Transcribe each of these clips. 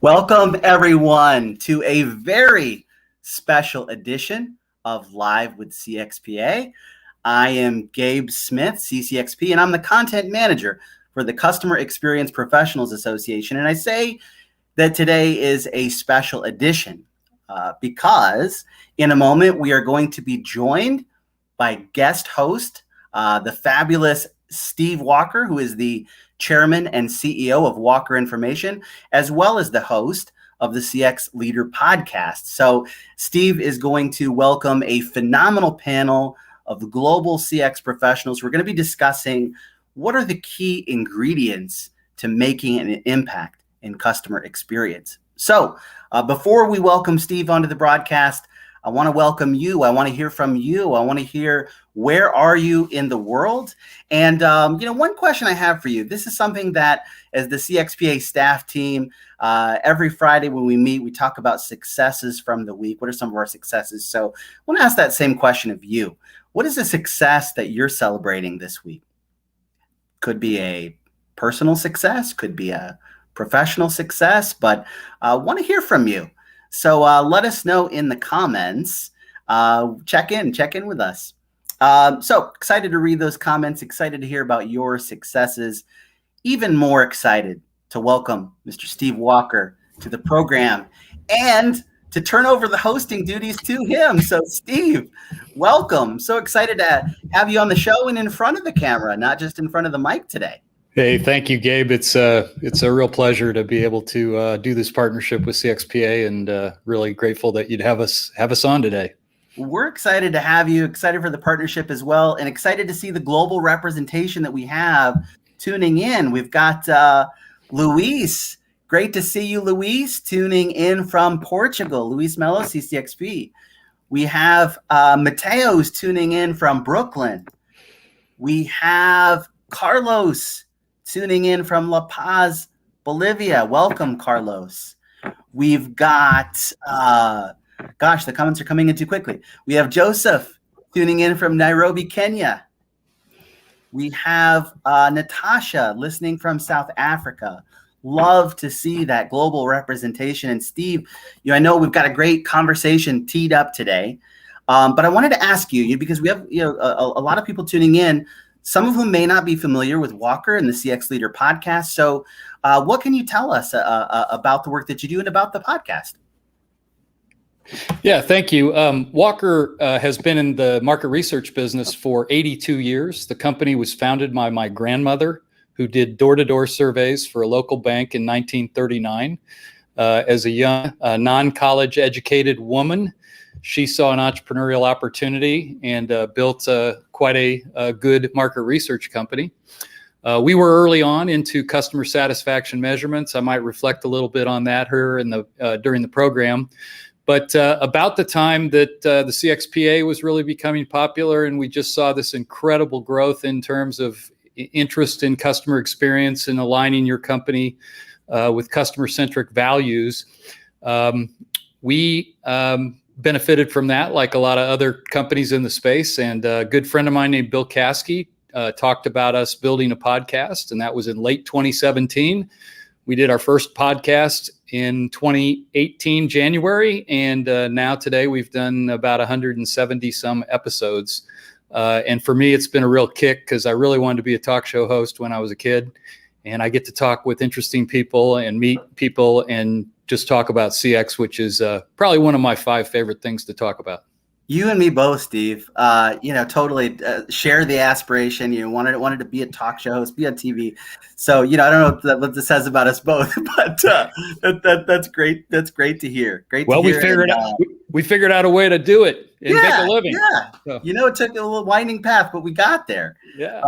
Welcome, everyone, to a very special edition of Live with CXPA. I am Gabe Smith, CCXP, and I'm the content manager for the Customer Experience Professionals Association. And I say that today is a special edition because in a moment we are going to be joined by guest host, the fabulous Steve Walker, who is the chairman and CEO of Walker Information, as well as the host of the CX Leader podcast. So Steve is going to welcome a phenomenal panel of the global CX professionals. We're going to be discussing what are the key ingredients to making an impact in customer experience. So before we welcome Steve onto the broadcast, I want to welcome you. I want to hear from you. I want to hear, where are you in the world? And, one question I have for you, this is something that as the CXPA staff team, every Friday when we meet, we talk about successes from the week. What are some of our successes? So I want to ask that same question of you. What is a success that you're celebrating this week? Could be a personal success, could be a professional success, but I want to hear from you. So let us know in the comments. Check in with us. So excited to read those comments, excited to hear about your successes, even more excited to welcome Mr. Steve Walker to the program and to turn over the hosting duties to him. So Steve, welcome. So excited to have you on the show and in front of the camera, not just in front of the mic today. Hey, thank you, Gabe. It's a real pleasure to be able to do this partnership with CXPA, and really grateful that you'd have us on today. We're excited to have you, excited for the partnership as well, and excited to see the global representation that we have tuning in. We've got Luis. Great to see you, Luis, tuning in from Portugal. Luis Melo, CCXP. We have Mateo's tuning in from Brooklyn. We have Carlos tuning in from La Paz, Bolivia. Welcome, Carlos. We've got, the comments are coming in too quickly. We have Joseph tuning in from Nairobi, Kenya. We have Natasha listening from South Africa. Love to see that global representation. And Steve, I know we've got a great conversation teed up today, but I wanted to ask you because we have a lot of people tuning in, some of whom may not be familiar with Walker and the CX Leader podcast. So what can you tell us about the work that you do and about the podcast? Yeah, thank you. Walker has been in the market research business for 82 years. The company was founded by my grandmother, who did door-to-door surveys for a local bank in 1939. As a young, non-college educated woman, she saw an entrepreneurial opportunity and built quite a good market research company. We were early on into customer satisfaction measurements. I might reflect a little bit on that here during the program. But about the time that the CXPA was really becoming popular, and we just saw this incredible growth in terms of interest in customer experience and aligning your company with customer-centric values, we benefited from that, like a lot of other companies in the space. And a good friend of mine named Bill Caskey talked about us building a podcast, and that was in late 2017. We did our first podcast in 2018, January, and now today we've done about 170 some episodes. And for me, it's been a real kick because I really wanted to be a talk show host when I was a kid, and I get to talk with interesting people and meet people and just talk about CX, which is probably one of my 5 favorite things to talk about. You and me both, Steve. Totally share the aspiration. Wanted to be a talk show host, be on TV. So, I don't know what this says about us both, but that's great. That's great to hear. We figured out a way to do it and make a living. Yeah. So. It took a little winding path, but we got there. Yeah.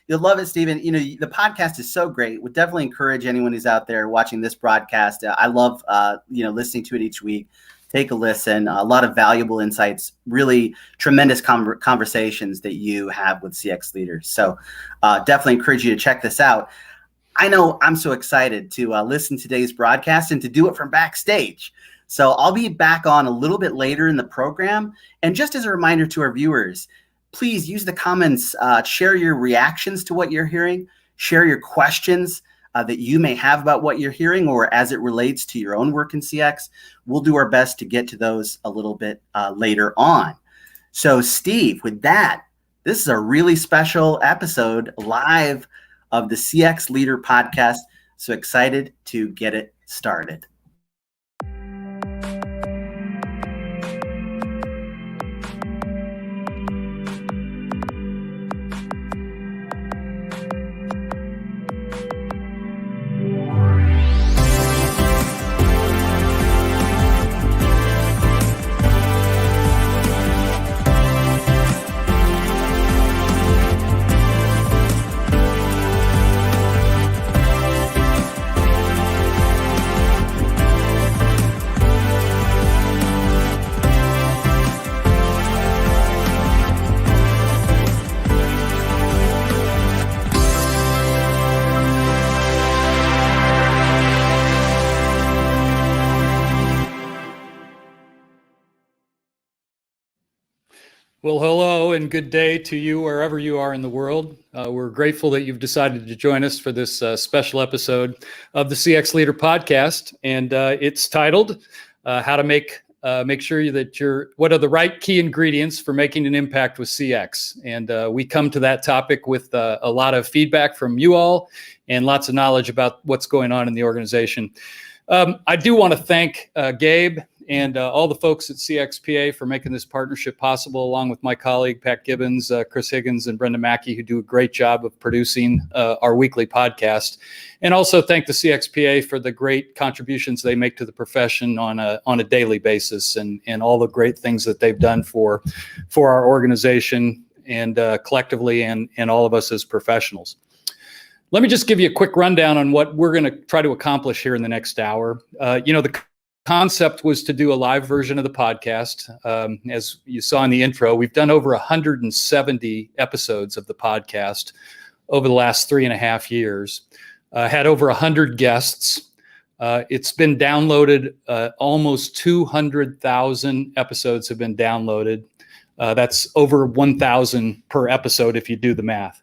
You'll love it, Stephen. The podcast is so great. Would definitely encourage anyone who's out there watching this broadcast. I love, listening to it each week. Take a listen. A lot of valuable insights, really tremendous conversations that you have with CX leaders. So definitely encourage you to check this out. I know I'm so excited to listen to today's broadcast and to do it from backstage. So I'll be back on a little bit later in the program. And just as a reminder to our viewers, please use the comments, share your reactions to what you're hearing, share your questions. that you may have about what you're hearing or as it relates to your own work in CX. We'll do our best to get to those a little bit later on. So Steve, with that, this is a really special episode live of the CX Leader Podcast. So excited to get it started. Well, hello and good day to you wherever you are in the world. We're grateful that you've decided to join us for this special episode of the CX Leader Podcast, and it's titled "How to Make Sure that what are the right key ingredients for making an impact with CX?" And we come to that topic with a lot of feedback from you all and lots of knowledge about what's going on in the organization. I do want to thank Gabe and all the folks at CXPA for making this partnership possible, along with my colleague, Pat Gibbons, Chris Higgins, and Brenda Mackey, who do a great job of producing our weekly podcast. And also thank the CXPA for the great contributions they make to the profession on a daily basis, and all the great things that they've done for our organization and collectively and all of us as professionals. Let me just give you a quick rundown on what we're going to try to accomplish here in the next hour. The concept was to do a live version of the podcast. As you saw in the intro, we've done over 170 episodes of the podcast over the last 3.5 years. Had over 100 guests. It's been downloaded. Almost 200,000 episodes have been downloaded. That's over 1,000 per episode if you do the math.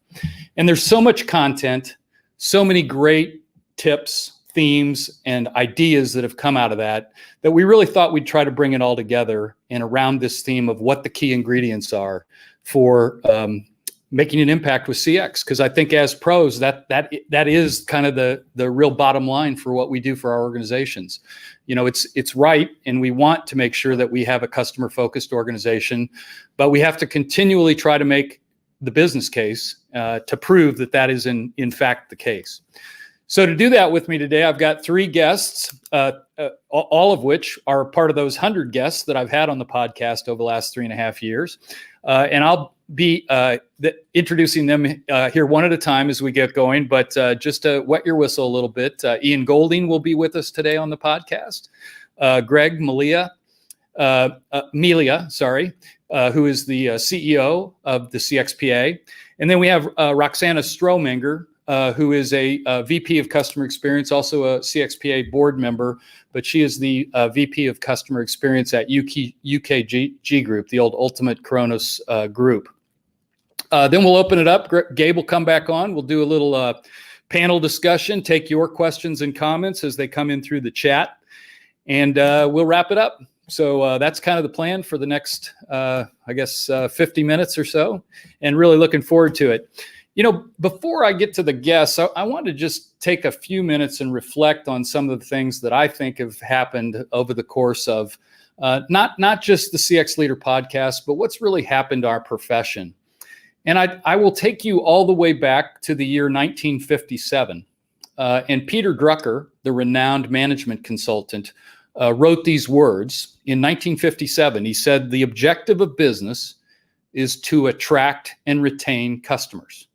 And there's so much content, so many great tips, themes, and ideas that have come out of that we really thought we'd try to bring it all together and around this theme of what the key ingredients are for making an impact with CX. Because I think as pros, that is kind of the real bottom line for what we do for our organizations. It's right, and we want to make sure that we have a customer-focused organization, but we have to continually try to make the business case to prove that is in fact the case. So to do that with me today, I've got 3 guests, all of which are part of those 100 guests that I've had on the podcast over the last 3.5 years. And I'll be introducing them here one at a time as we get going. But just to wet your whistle a little bit, Ian Golding will be with us today on the podcast. Melia, who is the CEO of the CXPA. And then we have Roxie Strohmenger, who is a VP of Customer Experience, also a CXPA board member, but she is the VP of Customer Experience at UKG Group, the old Ultimate Kronos Group. Then we'll open it up. Gabe will come back on. We'll do a little panel discussion, take your questions and comments as they come in through the chat, and we'll wrap it up. So that's kind of the plan for the next, 50 minutes or so, and really looking forward to it. Before I get to the guests, I want to just take a few minutes and reflect on some of the things that I think have happened over the course of not just the CX Leader Podcast, but what's really happened to our profession. And I will take you all the way back to the year 1957. And Peter Drucker, the renowned management consultant, wrote these words in 1957. He said, "The objective of business is to attract and retain customers."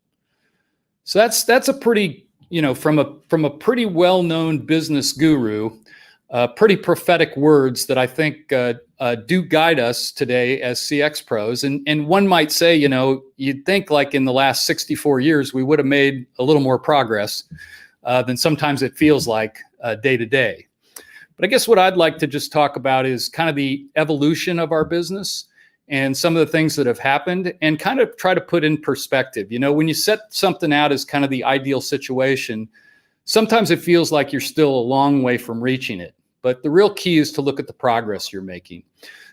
So that's a pretty, from a pretty well-known business guru, pretty prophetic words that I think do guide us today as CX pros. And one might say, you'd think like in the last 64 years, we would have made a little more progress than sometimes it feels like day to day. But I guess what I'd like to just talk about is kind of the evolution of our business and some of the things that have happened, and kind of try to put in perspective. When you set something out as kind of the ideal situation, sometimes it feels like you're still a long way from reaching it. But the real key is to look at the progress you're making.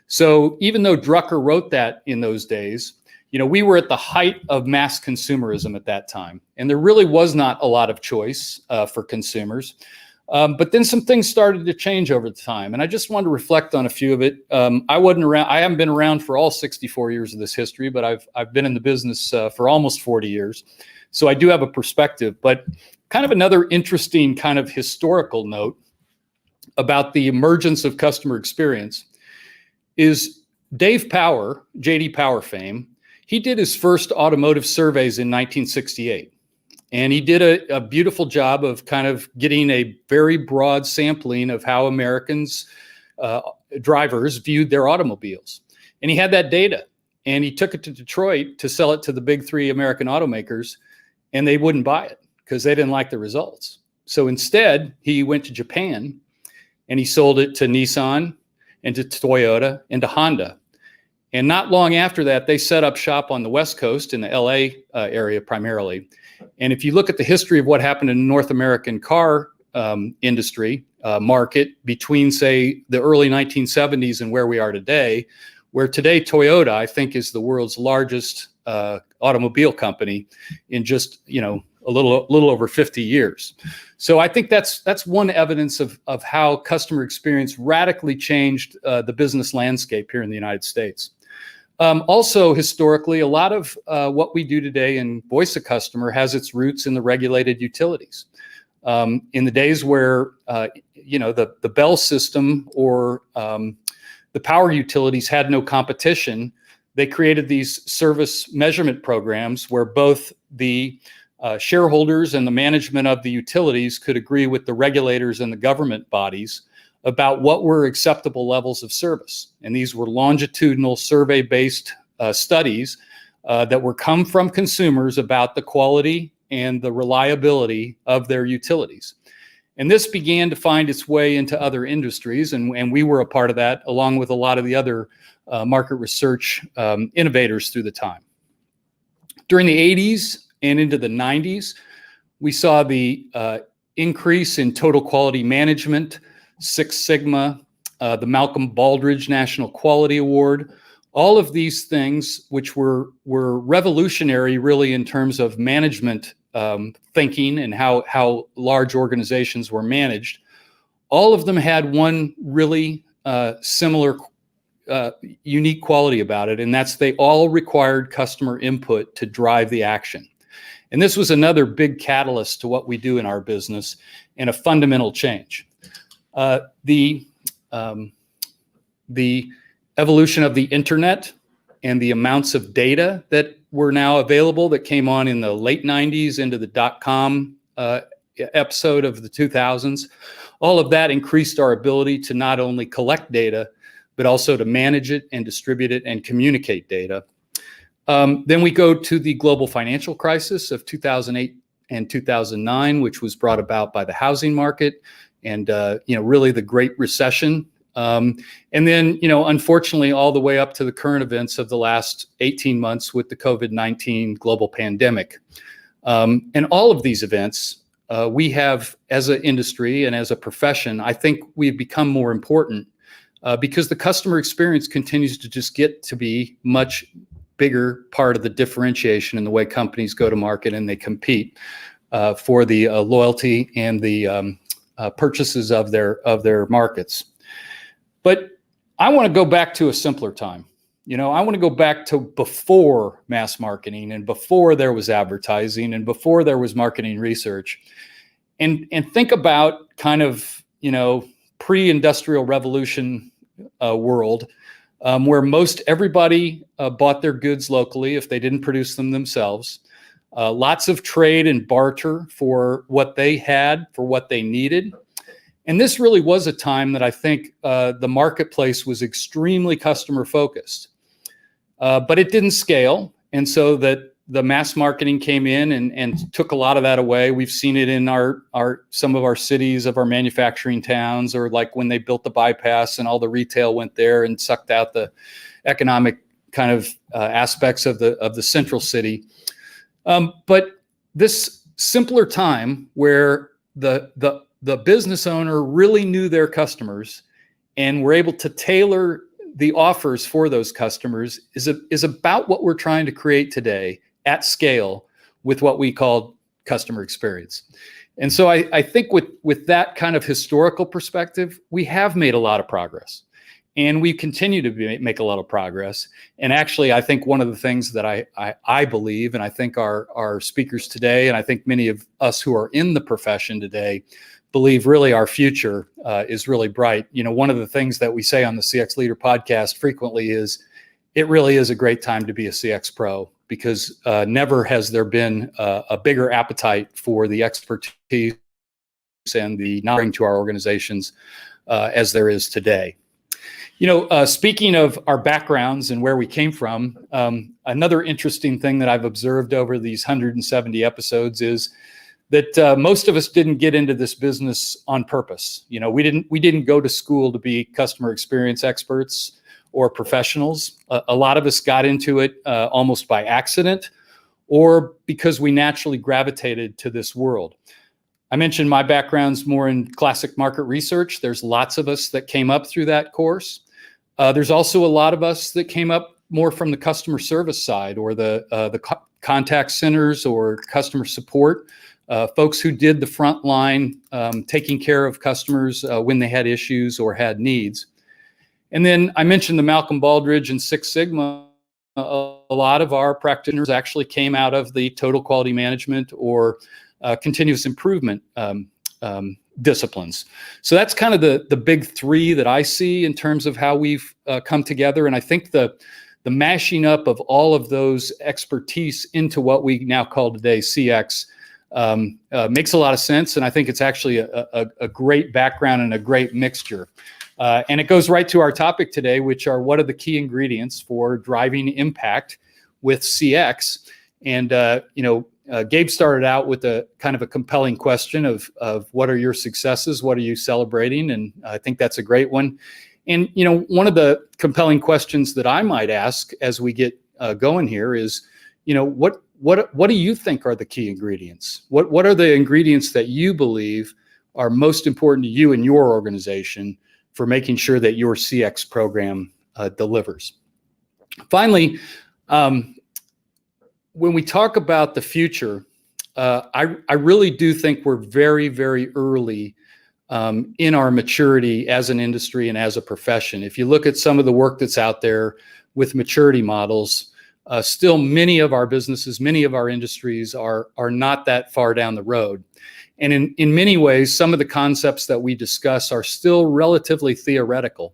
So even though Drucker wrote that in those days, we were at the height of mass consumerism at that time, and there really was not a lot of choice for consumers. But then some things started to change over time, and I just wanted to reflect on a few of it. I haven't been around for all 64 years of this history, but I've been in the business for almost 40 years, so I do have a perspective. But kind of another interesting kind of historical note about the emergence of customer experience is Dave Power, J.D. Power fame. He did his first automotive surveys in 1968. And he did a beautiful job of kind of getting a very broad sampling of how Americans, drivers, viewed their automobiles. And he had that data. And he took it to Detroit to sell it to the big three American automakers, and they wouldn't buy it because they didn't like the results. So instead, he went to Japan and he sold it to Nissan and to Toyota and to Honda. And not long after that, they set up shop on the West Coast in the LA area primarily. And if you look at the history of what happened in the North American car industry market between, say, the early 1970s and where we are today, where today Toyota, I think, is the world's largest automobile company in just, a little over 50 years. So I think that's one evidence of how customer experience radically changed the business landscape here in the United States. Also, historically, a lot of what we do today in voice of customer has its roots in the regulated utilities. In the days where, the Bell system or the power utilities had no competition, they created these service measurement programs where both the shareholders and the management of the utilities could agree with the regulators and the government bodies about what were acceptable levels of service. And these were longitudinal survey-based studies that were come from consumers about the quality and the reliability of their utilities. And this began to find its way into other industries, and we were a part of that, along with a lot of the other market research innovators through the time. During the 80s and into the 90s, we saw the increase in total quality management, Six Sigma, the Malcolm Baldrige National Quality Award, all of these things which were revolutionary really in terms of management thinking and how large organizations were managed. All of them had one really similar unique quality about it, and that's they all required customer input to drive the action. And this was another big catalyst to what we do in our business and a fundamental change. The evolution of the internet and the amounts of data that were now available that came on in the late 90s into the dot-com episode of the 2000s, all of that increased our ability to not only collect data, but also to manage it and distribute it and communicate data. Then we go to the global financial crisis of 2008 and 2009, which was brought about by the housing market and really the Great Recession. And then, unfortunately, all the way up to the current events of the last 18 months with the COVID-19 global pandemic. And all of these events, we have, as an industry and as a profession, I think we've become more important because the customer experience continues to just get to be much bigger part of the differentiation in the way companies go to market and they compete for the loyalty and the purchases of their markets. But I want to go back to a simpler time. I want to go back to before mass marketing and before there was advertising and before there was marketing research, and think about kind of pre-industrial revolution world where most everybody bought their goods locally if they didn't produce them themselves. Lots of trade and barter for what they had, for what they needed. And this really was a time that I think the marketplace was extremely customer focused, but it didn't scale. And so that the mass marketing came in and took a lot of that away. We've seen it in some of our cities, of our manufacturing towns, or like when they built the bypass and all the retail went there and sucked out the economic kind of aspects of the central city. But this simpler time where the business owner really knew their customers and were able to tailor the offers for those customers is about what we're trying to create today at scale with what we call customer experience. And so I think with that kind of historical perspective, we have made a lot of progress. And we continue to make a lot of progress. And actually, I think one of the things that I believe, and I think our speakers today, and I think many of us who are in the profession today, believe really our future is really bright. You know, one of the things that we say on the CX Leader podcast frequently is, it really is a great time to be a CX pro, because never has there been a bigger appetite for the expertise and the knowledge to our organizations as there is today. You know, speaking of our backgrounds and where we came from, another interesting thing that I've observed over these 170 episodes is that most of us didn't get into this business on purpose. You know, we didn't go to school to be customer experience experts or professionals. A lot of us got into it almost by accident, or because we naturally gravitated to this world. I mentioned my background's more in classic market research. There's lots of us that came up through that course. There's also a lot of us that came up more from the customer service side, or the contact centers or customer support, folks who did the front line, taking care of customers when they had issues or had needs. And then I mentioned the Malcolm Baldrige and Six Sigma. A lot of our practitioners actually came out of the total quality management or continuous improvement disciplines. So that's kind of the big three that I see in terms of how we've come together. And I think the mashing up of all of those expertise into what we now call today CX makes a lot of sense. And I think it's actually a great background and a great mixture. And it goes right to our topic today, which are what are the key ingredients for driving impact with CX. And, Gabe started out with a kind of a compelling question of what are your successes? What are you celebrating? And I think that's a great one. And, you know, one of the compelling questions that I might ask as we get going here is, you know, what do you think are the key ingredients? What are the ingredients that you believe are most important to you and your organization for making sure that your CX program delivers? Finally, when we talk about the future, I really do think we're very, very early in our maturity as an industry and as a profession. If you look at some of the work that's out there with maturity models, still many of our businesses, many of our industries are not that far down the road. And in many ways, some of the concepts that we discuss are still relatively theoretical.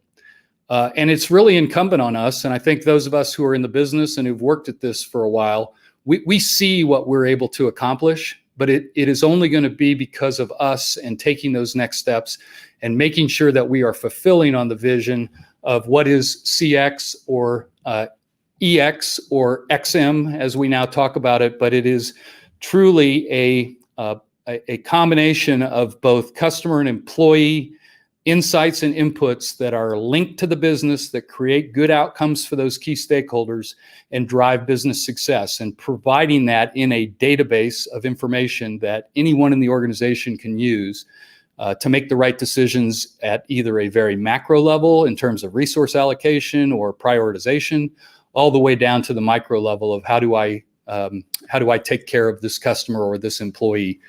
And it's really incumbent on us, and I think those of us who are in the business and who've worked at this for a while, we see what we're able to accomplish, but it is only going to be because of us and taking those next steps and making sure that we are fulfilling on the vision of what is CX or EX or XM, as we now talk about it, but it is truly a combination of both customer and employee insights and inputs that are linked to the business, that create good outcomes for those key stakeholders and drive business success, and providing that in a database of information that anyone in the organization can use to make the right decisions at either a very macro level in terms of resource allocation or prioritization, all the way down to the micro level of how do I take care of this customer or this employee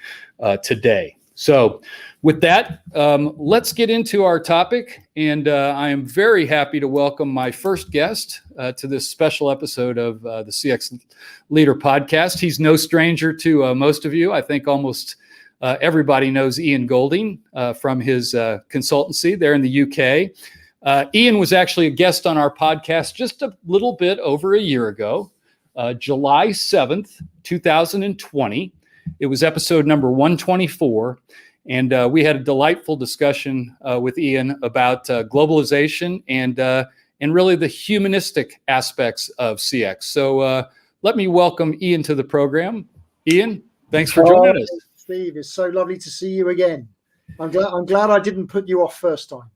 today. So with that, let's get into our topic. And I am very happy to welcome my first guest to this special episode of the CX Leader podcast. He's no stranger to most of you. I think almost everybody knows Ian Golding from his consultancy there in the UK. Ian was actually a guest on our podcast just a little bit over a year ago, July 7th, 2020. It was episode number 124. And we had a delightful discussion with Ian about globalization and really the humanistic aspects of CX. So let me welcome Ian to the program. Ian, thanks for joining us. Steve, it's so lovely to see you again. I'm glad I didn't put you off first time.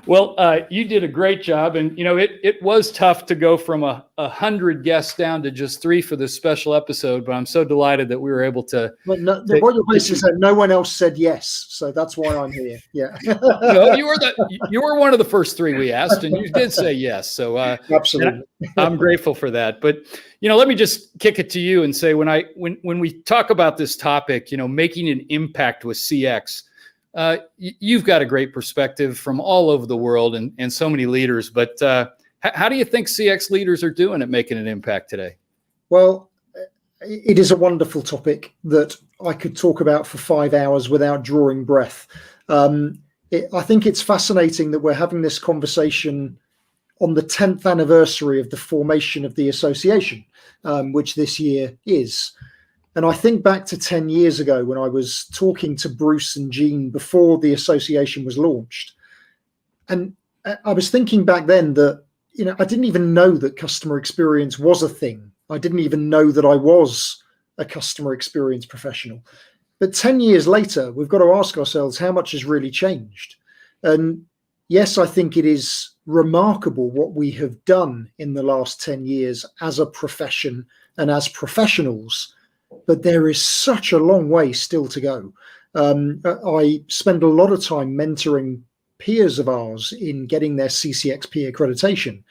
Well, you did a great job, and it was tough to go from 100 guests down to just 3 for this special episode. But I'm so delighted that we were able to. But what you're basically saying, no one else said yes, so that's why I'm here. Yeah. No, you were one of the first 3 we asked, and you did say yes. So absolutely, I'm grateful for that. But let me just kick it to you and say when we talk about this topic, making an impact with CX. You've got a great perspective from all over the world and so many leaders, but how do you think CX leaders are doing at making an impact today? Well, it is a wonderful topic that I could talk about for 5 hours without drawing breath. I think it's fascinating that we're having this conversation on the 10th anniversary of the formation of the association, which this year is. And I think back to 10 years ago when I was talking to Bruce and Jean before the association was launched. And I was thinking back then that, I didn't even know that customer experience was a thing. I didn't even know that I was a customer experience professional. But 10 years later, we've got to ask ourselves how much has really changed. And yes, I think it is remarkable what we have done in the last 10 years as a profession and as professionals. But there is such a long way still to go. I spend a lot of time mentoring peers of ours in getting their CCXP accreditation.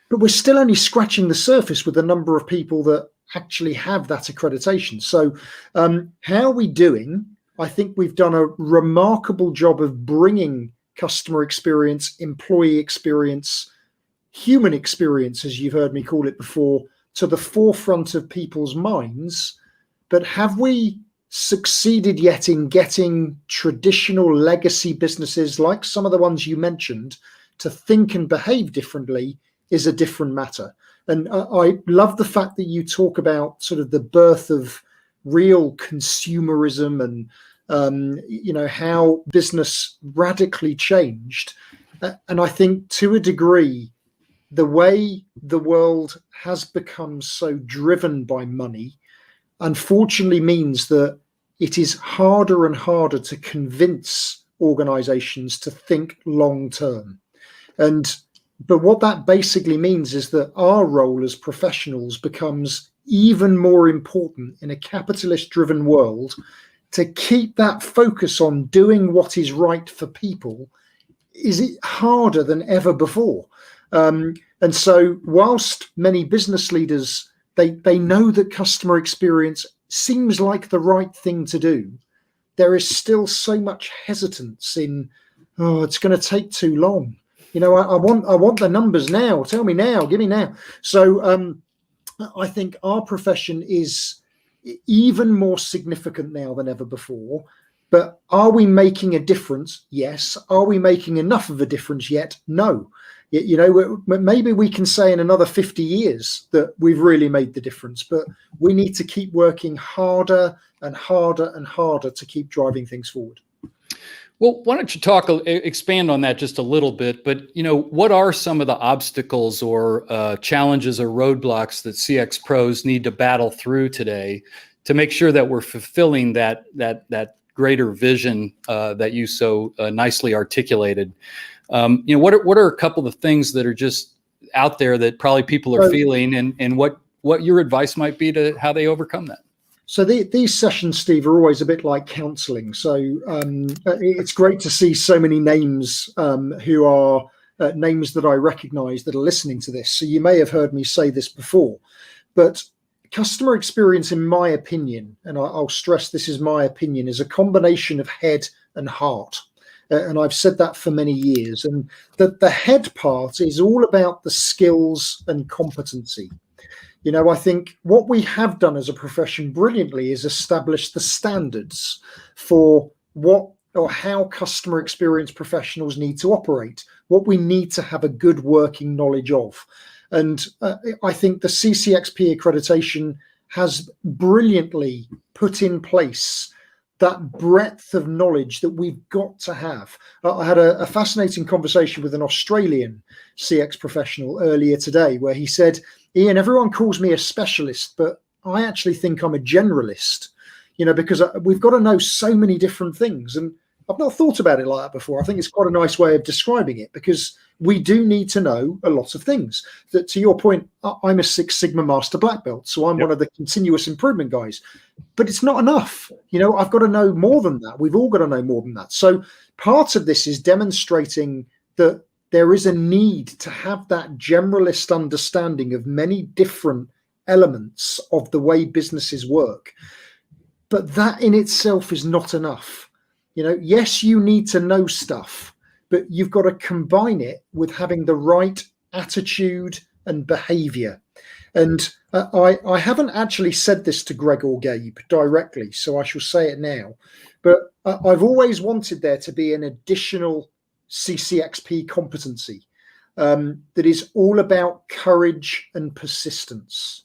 But we're still only scratching the surface with the number of people that actually have that accreditation. So how are we doing? I think we've done a remarkable job of bringing customer experience, employee experience, human experience, as you've heard me call it before, to the forefront of people's minds. But have we succeeded yet in getting traditional legacy businesses like some of the ones you mentioned to think and behave differently is a different matter. And I love the fact that you talk about sort of the birth of real consumerism and how business radically changed. And I think to a degree, the way the world has become so driven by money, unfortunately means that it is harder and harder to convince organizations to think long term. But what that basically means is that our role as professionals becomes even more important in a capitalist driven world to keep that focus on doing what is right for people is harder than ever before. And so whilst many business leaders, they know that customer experience seems like the right thing to do, there is still so much hesitance in, it's going to take too long. I want the numbers now. Tell me now. Give me now. So I think our profession is even more significant now than ever before. But are we making a difference? Yes. Are we making enough of a difference yet? No. Maybe we can say in another 50 years that we've really made the difference, but we need to keep working harder and harder and harder to keep driving things forward. Well, why don't you expand on that just a little bit, but what are some of the obstacles or challenges or roadblocks that CX pros need to battle through today to make sure that we're fulfilling that greater vision that you so nicely articulated? What are a couple of things that are just out there that probably people are feeling, and what your advice might be to how they overcome that? So these sessions, Steve, are always a bit like counselling. So it's great to see so many names who are names that I recognise that are listening to this. So you may have heard me say this before, but customer experience, in my opinion, and I'll stress this is my opinion, is a combination of head and heart. And I've said that for many years. And the head part is all about the skills and competency. I think what we have done as a profession brilliantly is establish the standards for what or how customer experience professionals need to operate, what we need to have a good working knowledge of. And I think the CCXP accreditation has brilliantly put in place that breadth of knowledge that we've got to have. I had a fascinating conversation with an Australian CX professional earlier today where he said, Ian, everyone calls me a specialist, but I actually think I'm a generalist, because we've got to know so many different things. And I've not thought about it like that before. I think it's quite a nice way of describing it, because we do need to know a lot of things. That, to your point, I'm a Six Sigma Master Black Belt, so I'm one of the continuous improvement guys. But it's not enough. I've got to know more than that. We've all got to know more than that. So part of this is demonstrating that there is a need to have that generalist understanding of many different elements of the way businesses work. But that in itself is not enough. Yes, you need to know stuff, but you've got to combine it with having the right attitude and behavior. And I haven't actually said this to Greg or Gabe directly, so I shall say it now. But I've always wanted there to be an additional CCXP competency that is all about courage and persistence.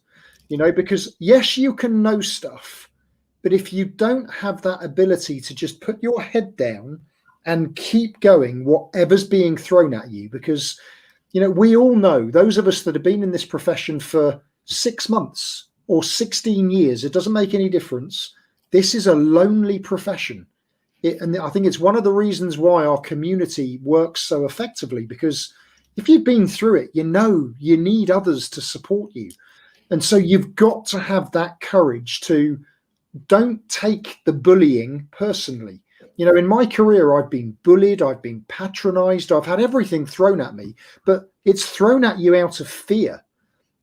Because yes, you can know stuff, but if you don't have that ability to just put your head down and keep going, whatever's being thrown at you, because, we all know, those of us that have been in this profession for 6 months or 16 years, it doesn't make any difference. This is a lonely profession. And I think it's one of the reasons why our community works so effectively, because if you've been through it, you need others to support you. And so you've got to have that courage to don't take the bullying personally. In my career, I've been bullied, I've been patronized, I've had everything thrown at me, but it's thrown at you out of fear.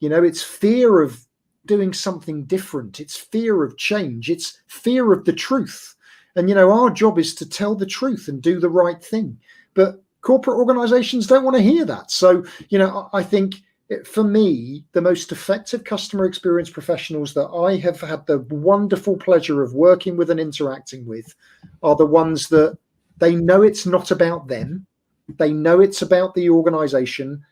It's fear of doing something different. It's fear of change. It's fear of the truth. And, our job is to tell the truth and do the right thing. But corporate organizations don't want to hear that. So, I think for me, the most effective customer experience professionals that I have had the wonderful pleasure of working with and interacting with are the ones that they know it's not about them. They know it's about the organization,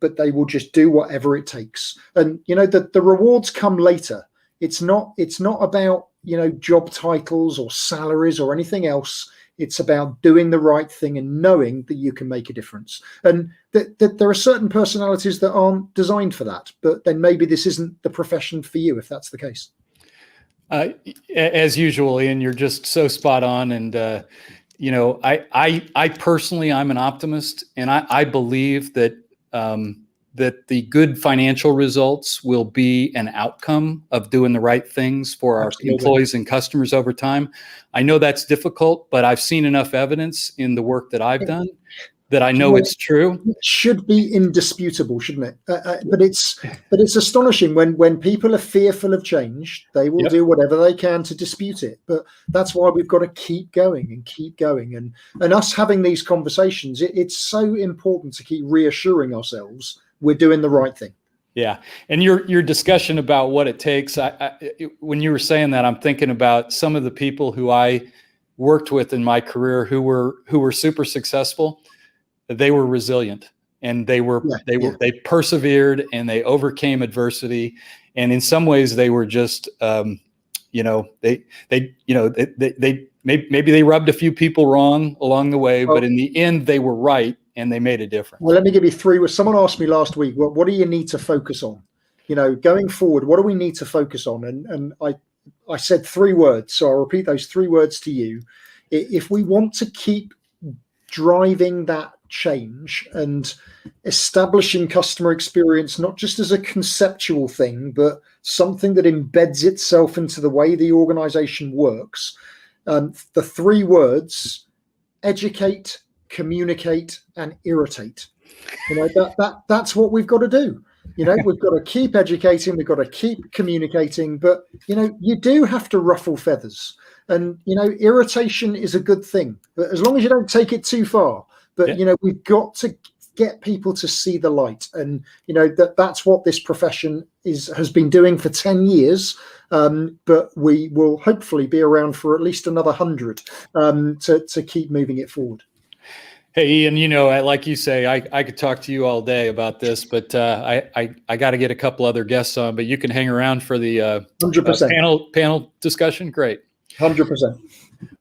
but they will just do whatever it takes. And, the rewards come later. It's not about, job titles or salaries or anything else. It's about doing the right thing and knowing that you can make a difference. And that there are certain personalities that aren't designed for that, but then maybe this isn't the profession for you if that's the case. As usual, Ian, you're just so spot on. And, I personally, I'm an optimist, and I believe that that the good financial results will be an outcome of doing the right things for our employees and customers over time. I know that's difficult, but I've seen enough evidence in the work that I've done that I know it's true. It should be indisputable, shouldn't it? But it's astonishing when people are fearful of change, they will do whatever they can to dispute it. But that's why we've got to keep going and keep going. And us having these conversations, it's so important to keep reassuring ourselves we're doing the right thing. Yeah. And your discussion about what it takes, when you were saying that, I'm thinking about some of the people who I worked with in my career who were super successful. They were resilient, and they persevered, and they overcame adversity. And in some ways they were just, maybe they rubbed a few people wrong along the way, but in the end they were right. And they made a difference. Well, let me give you three. Someone asked me last week, what do you need to focus on? Going forward, what do we need to focus on? And I said 3 words. So I'll repeat those 3 words to you. If we want to keep driving that change and establishing customer experience, not just as a conceptual thing, but something that embeds itself into the way the organization works, the 3 words: educate, communicate, and irritate. That's what we've got to do. We've got to keep educating, we've got to keep communicating, but you do have to ruffle feathers, and irritation is a good thing, but as long as you don't take it too far. But we've got to get people to see the light, and that's what this profession has been doing for 10 years, but we will hopefully be around for at least another 100 to keep moving it forward. Hey, Ian, like you say, I could talk to you all day about this, but I got to get a couple other guests on, but you can hang around for the 100% panel discussion. Great. 100%.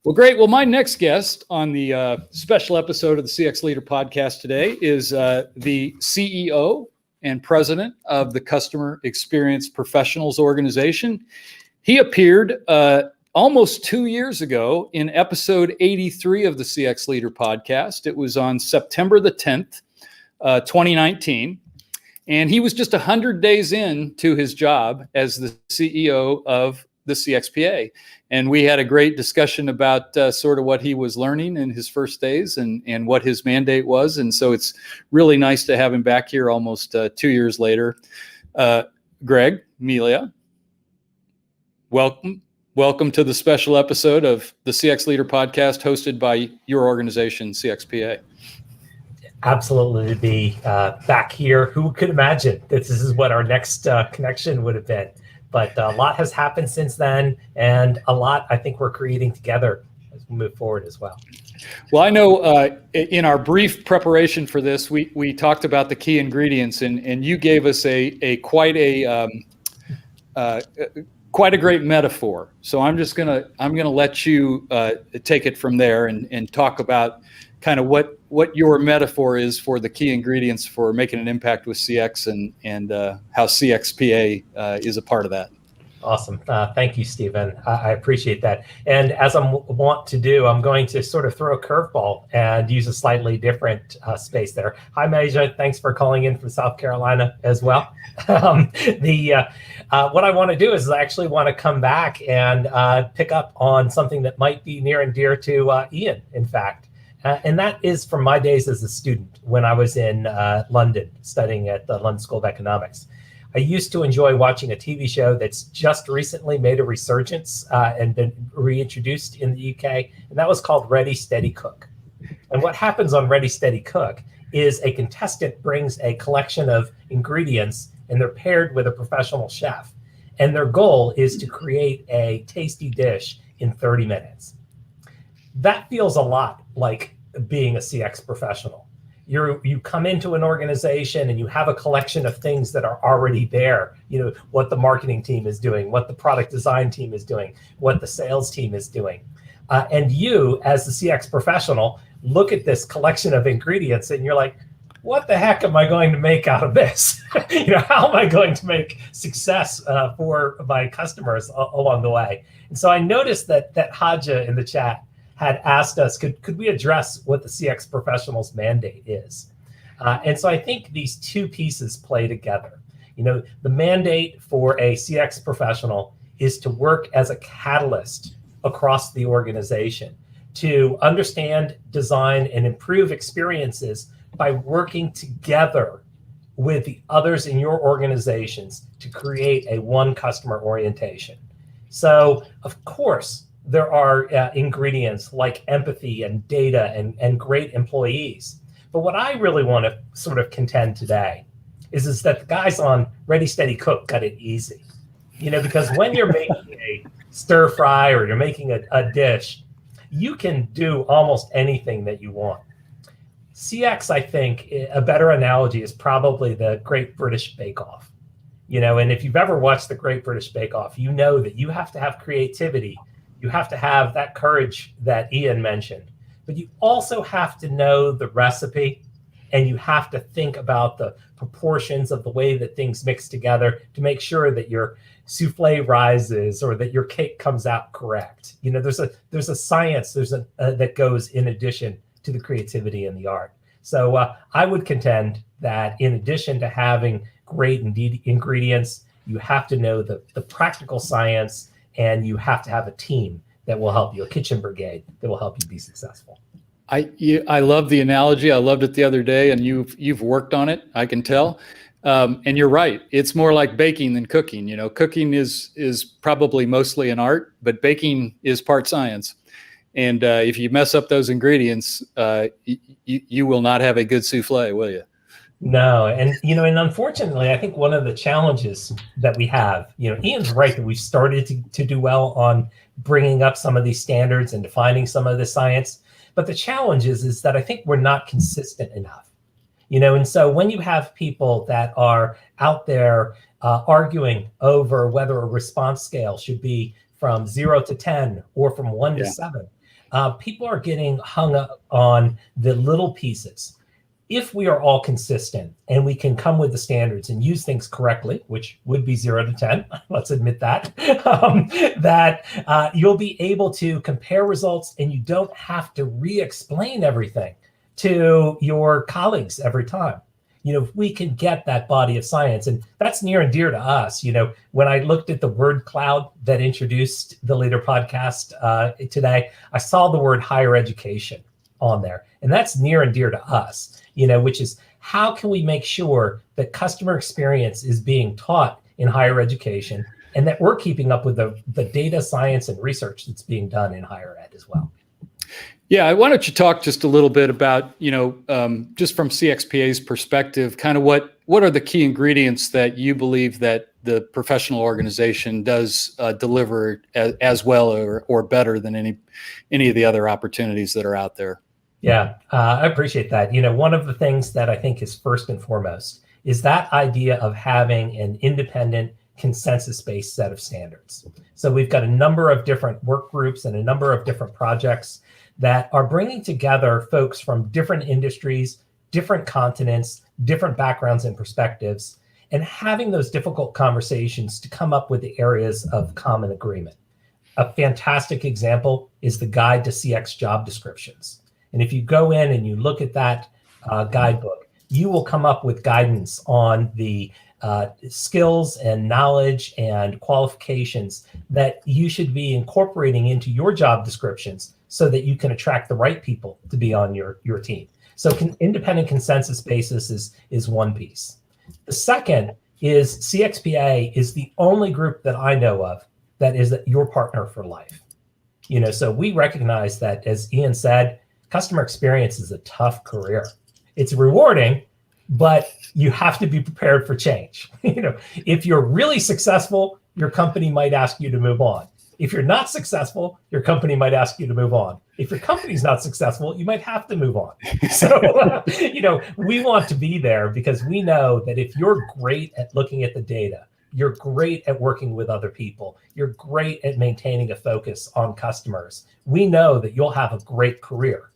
Well, great. Well, my next guest on the special episode of the CX Leader podcast today is the CEO and president of the Customer Experience Professionals Organization. He appeared almost 2 years ago in episode 83 of the CX Leader podcast. It was on September the 10th, 2019. And he was just 100 days into his job as the CEO of the CXPA. And we had a great discussion about sort of what he was learning in his first days and what his mandate was. And so it's really nice to have him back here almost 2 years later. Greg, Melia, welcome to the special episode of the CX Leader podcast hosted by your organization, CXPA. Absolutely to be back here. Who could imagine that this is what our next connection would have been? But a lot has happened since then, and a lot I think we're creating together as we move forward as well. Well, I know in our brief preparation for this, we talked about the key ingredients, and you gave us quite a great metaphor. So I'm gonna let you take it from there and talk about kind of what your metaphor is for the key ingredients for making an impact with CX and how CXPA is a part of that. Awesome. Thank you, Stephen. I appreciate that. And as I want to do, I'm going to sort of throw a curveball and use a slightly different space there. Hi, Melia. Thanks for calling in from South Carolina as well. What I want to do is I actually want to come back and pick up on something that might be near and dear to Ian, in fact. And that is from my days as a student when I was in London studying at the London School of Economics. I used to enjoy watching a TV show that's just recently made a resurgence and been reintroduced in the UK, and that was called Ready, Steady, Cook. And what happens on Ready, Steady, Cook is a contestant brings a collection of ingredients, and they're paired with a professional chef. And their goal is to create a tasty dish in 30 minutes. That feels a lot like being a CX professional. You come into an organization and you have a collection of things that are already there. You know, what the marketing team is doing, what the product design team is doing, what the sales team is doing. And you, as the CX professional, look at this collection of ingredients and you're like, what the heck am I going to make out of this? How am I going to make success for my customers along the way? And so I noticed that Haja in the chat had asked us, could we address what the CX professional's mandate is? And so I think these two pieces play together. The mandate for a CX professional is to work as a catalyst across the organization, to understand, design, and improve experiences by working together with the others in your organizations to create a one customer orientation. So, of course, there are ingredients like empathy and data and great employees. But what I really want to sort of contend today is that the guys on Ready, Steady, Cook got it easy. Because when you're making a stir fry or you're making a dish, you can do almost anything that you want. CX, I think, a better analogy is probably the Great British Bake Off. And if you've ever watched the Great British Bake Off, you know that you have to have creativity. You have to have that courage that Ian mentioned, but you also have to know the recipe and you have to think about the proportions of the way that things mix together to make sure that your souffle rises or that your cake comes out correct. There's a science that goes in addition to the creativity and the art. So I would contend that in addition to having great ingredients, you have to know the practical science. And you have to have a team that will help you, a kitchen brigade that will help you be successful. I love the analogy. I loved it the other day, and you've worked on it. I can tell. And you're right. It's more like baking than cooking. Cooking is probably mostly an art, but baking is part science. And if you mess up those ingredients, you will not have a good souffle, will you? No, and unfortunately, I think one of the challenges that we have, Ian's right that we've started to do well on bringing up some of these standards and defining some of the science, but the challenge is that I think we're not consistent enough, and so when you have people that are out there arguing over whether a response scale should be from 0 to 10 or from 1 to 7, people are getting hung up on the little pieces. if we are all consistent and we can come with the standards and use things correctly, which would be 0 to 10, let's admit that, you'll be able to compare results and you don't have to re-explain everything to your colleagues every time. If we can get that body of science, and that's near and dear to us. When I looked at the word cloud that introduced the Leader podcast today, I saw the word higher education on there. And that's near and dear to us, which is how can we make sure that customer experience is being taught in higher education and that we're keeping up with the data science and research that's being done in higher ed as well. Yeah, why don't you talk just a little bit about, just from CXPA's perspective, kind of what are the key ingredients that you believe that the professional organization does deliver as well or better than any of the other opportunities that are out there? Yeah, I appreciate that. One of the things that I think is first and foremost is that idea of having an independent, consensus-based set of standards. So we've got a number of different work groups and a number of different projects that are bringing together folks from different industries, different continents, different backgrounds and perspectives, and having those difficult conversations to come up with the areas of common agreement. A fantastic example is the Guide to CX Job Descriptions. And if you go in and you look at that guidebook, you will come up with guidance on the skills and knowledge and qualifications that you should be incorporating into your job descriptions so that you can attract the right people to be on your team. So independent consensus basis is one piece. The second is CXPA is the only group that I know of that is your partner for life. So we recognize that, as Ian said, customer experience is a tough career. It's rewarding, but you have to be prepared for change. If you're really successful, your company might ask you to move on. If you're not successful, your company might ask you to move on. If your company's not successful, you might have to move on. So, we want to be there because we know that if you're great at looking at the data, you're great at working with other people, you're great at maintaining a focus on customers, we know that you'll have a great career.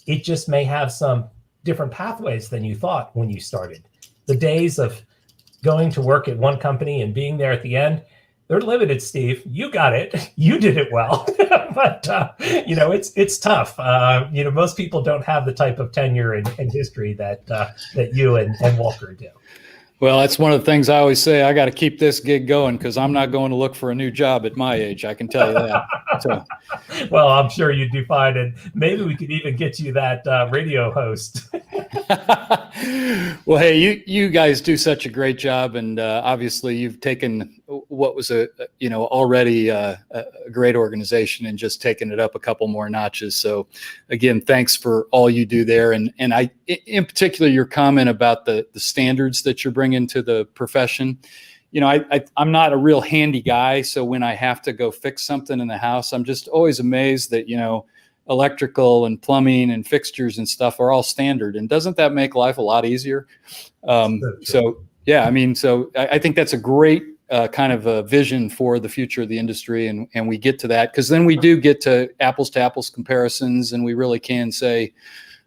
It just may have some different pathways than you thought when you started. The days of going to work at one company and being there at the end, they're limited, Steve. You got it. You did it well. But, it's tough. Most people don't have the type of tenure and history that you and Walker do. Well, that's one of the things I always say. I got to keep this gig going because I'm not going to look for a new job at my age. I can tell you that. So. Well, I'm sure you'd do fine. And maybe we could even get you that radio host. Well, hey, you guys do such a great job. And obviously you've taken what was already a great organization and just taken it up a couple more notches. So again, thanks for all you do there. And I, in particular, your comment about the standards that you're bringing to the profession. I'm not a real handy guy. So when I have to go fix something in the house, I'm just always amazed that, electrical and plumbing and fixtures and stuff are all standard. And doesn't that make life a lot easier? So I think that's a great kind of a vision for the future of the industry. And we get to that because then we do get to apples comparisons and we really can say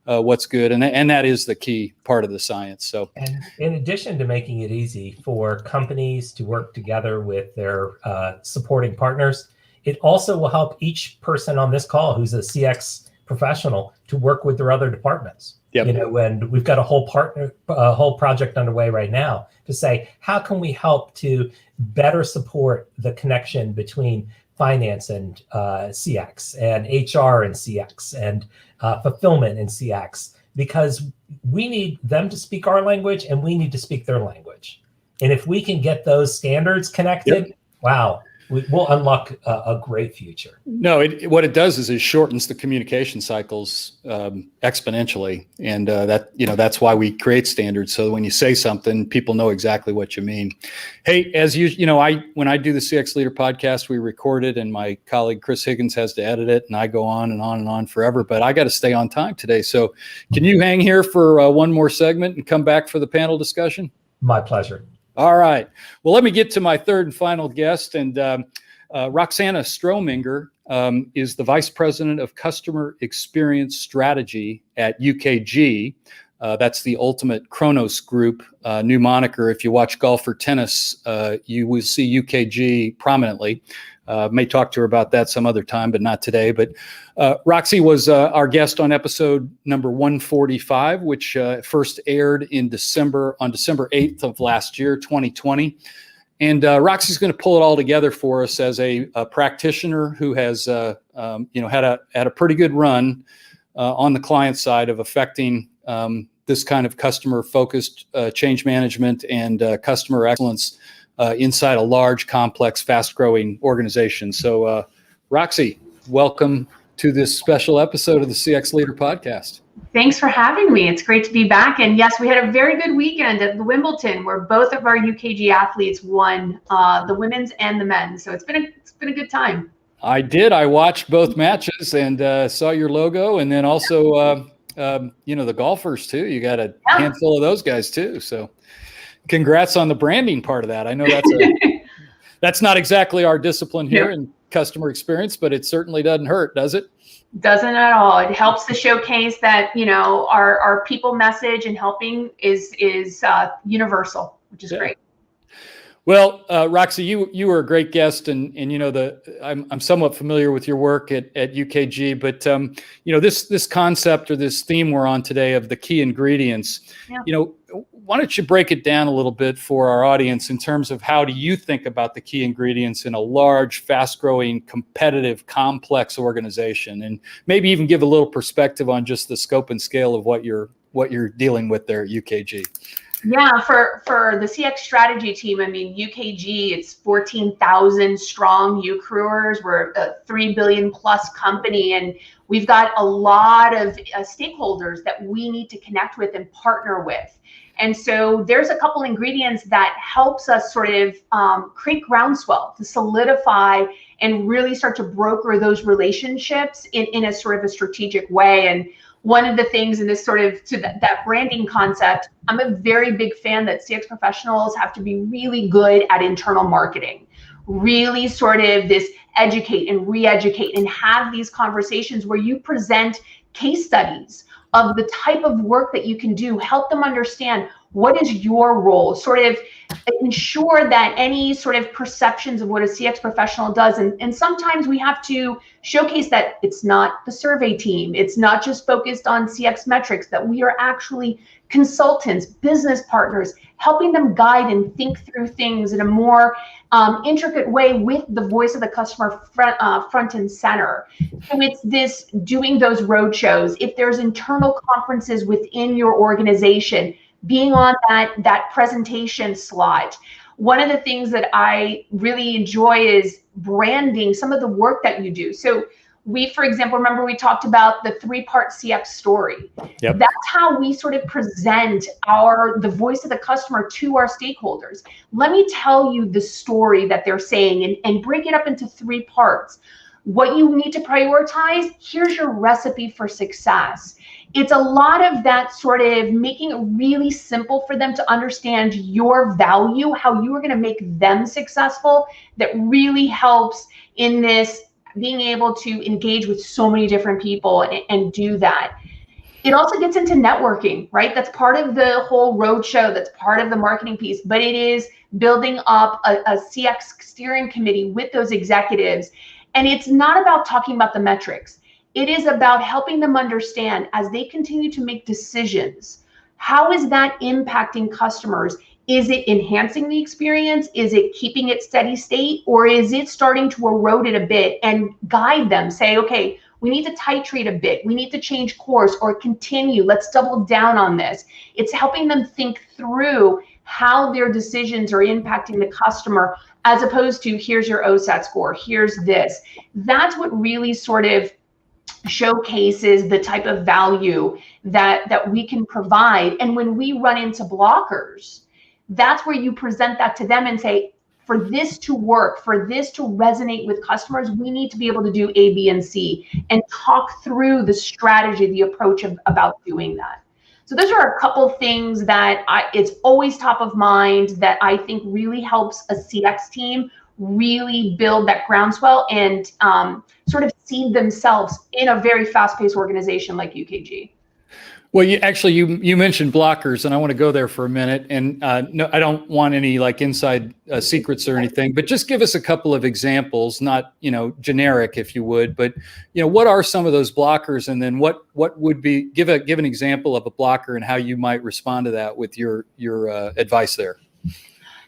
what's good. And that is the key part of the science. So, and in addition to making it easy for companies to work together with their supporting partners, it also will help each person on this call who's a CX professional to work with their other departments. Yep. And we've got a whole project underway right now to say, how can we help to better support the connection between finance and CX and HR and CX and fulfillment and CX, because we need them to speak our language and we need to speak their language. And if we can get those standards connected, yep. Wow. We'll unlock a great future. No, what it does is it shortens the communication cycles exponentially, and that's why we create standards. So when you say something, people know exactly what you mean. Hey, as when I do the CX Leader podcast, we record it, and my colleague Chris Higgins has to edit it, and I go on and on and on forever. But I got to stay on time today, so can you hang here for one more segment and come back for the panel discussion? My pleasure. All right. Well, let me get to my third and final guest. And Roxie Strohmenger is the Vice President of Customer Experience Strategy at UKG. That's the Ultimate Chronos Group, new moniker. If you watch golf or tennis, you will see UKG prominently. May talk to her about that some other time, but not today. But Roxie was our guest on episode number 145, which first aired on December 8th of last year, 2020. And Roxie's going to pull it all together for us as a practitioner who has had a pretty good run on the client side of affecting this kind of customer-focused change management and customer excellence inside a large, complex, fast-growing organization. So, Roxie, welcome to this special episode of the CX Leader Podcast. Thanks for having me. It's great to be back. And yes, we had a very good weekend at the Wimbledon, where both of our UKG athletes won, the women's and the men's. So it's been a good time. I did. I watched both matches and saw your logo, and then also the golfers too. You got a handful of those guys too. So congrats on the branding part of that. I know that's not exactly our discipline here in customer experience, but it certainly doesn't hurt, does it? Doesn't at all. It helps to showcase that, our people message and helping is universal, which is great. Well, Roxie, you were a great guest, and I'm somewhat familiar with your work at UKG, but this concept or this theme we're on today of the key ingredients, why don't you break it down a little bit for our audience in terms of how do you think about the key ingredients in a large, fast-growing, competitive, complex organization, and maybe even give a little perspective on just the scope and scale of what you're dealing with there at UKG. Yeah, for the CX strategy team, UKG, it's 14,000 strong UCrewers. We're a 3 billion plus company, and we've got a lot of stakeholders that we need to connect with and partner with. And so there's a couple ingredients that helps us sort of create groundswell to solidify and really start to broker those relationships in a sort of a strategic way. And one of the things in this sort of that branding concept, I'm a very big fan that CX professionals have to be really good at internal marketing, really sort of this educate and re-educate and have these conversations where you present case studies of the type of work that you can do, help them understand what is your role, sort of ensure that any sort of perceptions of what a CX professional does. And sometimes we have to showcase that it's not the survey team. It's not just focused on CX metrics, that we are actually consultants, business partners, helping them guide and think through things in a more intricate way with the voice of the customer front and center. So it's this doing those road shows. If there's internal conferences within your organization, being on that presentation slot. One of the things that I really enjoy is branding some of the work that you do. So we, for example, remember we talked about the 3-part CX story. Yep. That's how we sort of present the voice of the customer to our stakeholders. Let me tell you the story that they're saying and break it up into 3 parts. What you need to prioritize, here's your recipe for success. It's a lot of that sort of making it really simple for them to understand your value, how you are going to make them successful, that really helps in this being able to engage with so many different people and do that. It also gets into networking, right? That's part of the whole roadshow. That's part of the marketing piece, but it is building up a CX steering committee with those executives. And it's not about talking about the metrics. It is about helping them understand as they continue to make decisions, how is that impacting customers? Is it enhancing the experience? Is it keeping it steady state? Or is it starting to erode it a bit and guide them? Say, okay, we need to titrate a bit. We need to change course or continue. Let's double down on this. It's helping them think through how their decisions are impacting the customer, as opposed to here's your OSAT score, here's this. That's what really sort of showcases the type of value that we can provide. And when we run into blockers, that's where you present that to them and say, for this to work, for this to resonate with customers, we need to be able to do A, B, and C, and talk through the strategy, the approach about doing that. So those are a couple things that it's always top of mind that I think really helps a CX team really build that groundswell and sort of seed themselves in a very fast-paced organization like UKG. Well, you mentioned blockers, and I want to go there for a minute. And no, I don't want any like inside secrets or anything, but just give us a couple of examples, not generic, if you would. But what are some of those blockers, and then what would be give an example of a blocker and how you might respond to that with your advice there.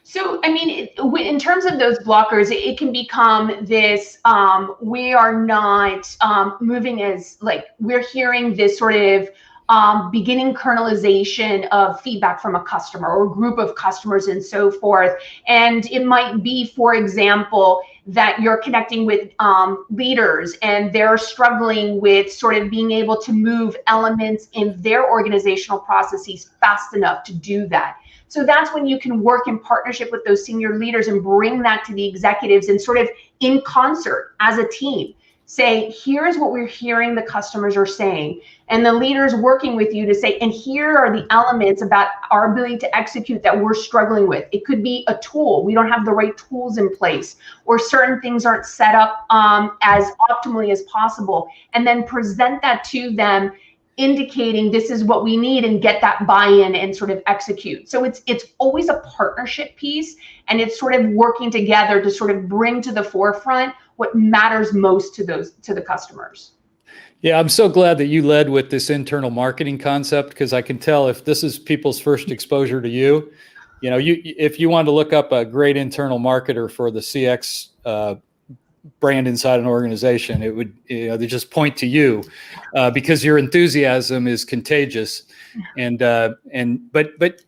So, I mean, in terms of those blockers, it can become this, we are not moving as, like, we're hearing this sort of beginning kernelization of feedback from a customer or group of customers and so forth. And it might be, for example, that you're connecting with leaders and they're struggling with sort of being able to move elements in their organizational processes fast enough to do that. So that's when you can work in partnership with those senior leaders and bring that to the executives and sort of in concert as a team. Say, here's what we're hearing the customers are saying, and the leaders working with you to say, and here are the elements about our ability to execute that we're struggling with. It could be a tool. We don't have the right tools in place, or certain things aren't set up as optimally as possible, and then present that to them, indicating this is what we need, and get that buy-in and sort of execute. So it's always a partnership piece, and it's sort of working together to sort of bring to the forefront what matters most to the customers. Yeah, I'm so glad that you led with this internal marketing concept, because I can tell if this is people's first exposure to you, if you wanted to look up a great internal marketer for the CX brand inside an organization, it would they just point to you because your enthusiasm is contagious. But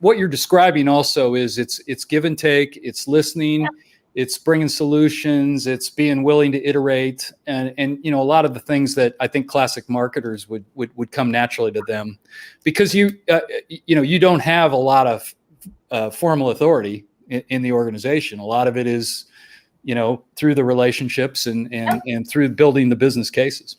what you're describing also is it's give and take, it's listening, it's bringing solutions, it's being willing to iterate, and a lot of the things that I think classic marketers would come naturally to them, because you don't have a lot of formal authority in the organization. A lot of it is through the relationships and through building the business cases.